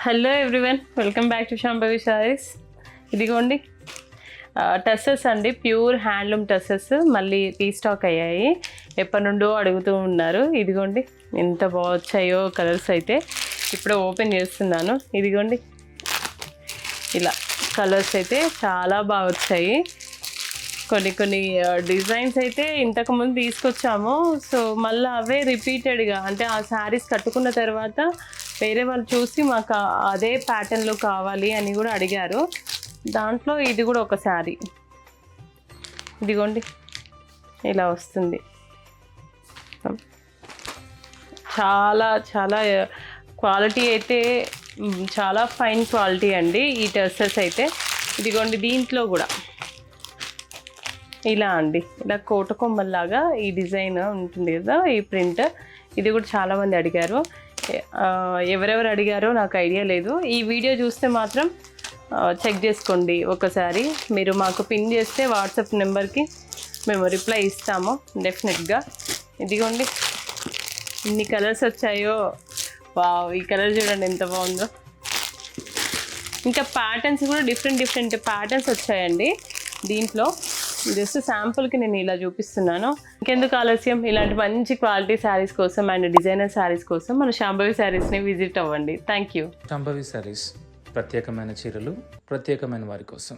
Hello everyone, welcome back to Shambhavi saris. ఇదిగోండి టస్సెస్ అండి, pure handloom టస్సెస్ మళ్ళీ రీస్టాక్ అయ్యాయి. ఎప్పటి నుండో అడుగుతూ ఉన్నారు. ఇదిగోండి ఎంత బాగా వచ్చాయో కలర్స్. అయితే ఇప్పుడు ఓపెన్ చేస్తున్నాను. ఇదిగోండి ఇలా కలర్స్ అయితే చాలా బాగా వచ్చాయి. కొన్ని డిజైన్స్ అయితే ఇంతకుముందు తీసుకొచ్చాము. సో మళ్ళీ అవే రిపీటెడ్గా, అంటే ఆ శారీస్ కట్టుకున్న తర్వాత వేరే వాళ్ళు చూసి మాకు అదే ప్యాటర్న్లో కావాలి అని కూడా అడిగారు. దాంట్లో ఇది కూడా ఒక శారీ. ఇదిగోండి ఇలా వస్తుంది. చాలా చాలా క్వాలిటీ అయితే చాలా ఫైన్ క్వాలిటీ అండి ఈ డ్రెస్సెస్ అయితే. ఇదిగోండి దీంట్లో కూడా ఇలా అండి, ఇలా కోటకొమ్మల్లాగా ఈ డిజైన్ ఉంటుంది కదా, ఈ ప్రింట్. ఇది కూడా చాలామంది అడిగారు. ఎవరెవరు అడిగారో నాకు ఐడియా లేదు. ఈ వీడియో చూస్తే మాత్రం చెక్ చేసుకోండి ఒకసారి. మీరు మాకు పిన్ చేస్తే వాట్సాప్ నెంబర్కి మేము రిప్లై ఇస్తాము డెఫినెట్గా. ఇదిగోండి ఇన్ని కలర్స్ వచ్చాయో. వావ్, ఈ కలర్ చూడండి ఎంత బాగుందో. ఇంకా ప్యాటర్న్స్ కూడా డిఫరెంట్ ప్యాటర్న్స్ వచ్చాయండి దీంట్లో. జస్ట్ శాంపుల్కి నేను ఇలా చూపిస్తున్నాను. ఇంకెందుకు ఆలస్యం, ఇలాంటి మంచి క్వాలిటీ శారీస్ కోసం అండ్ డిజైనర్ శారీస్ కోసం మన శాంభవి శారీస్ని విజిట్ అవ్వండి. Thank you. శాంభవి శారీస్, ప్రత్యేకమైన చీరలు ప్రత్యేకమైన వారి కోసం.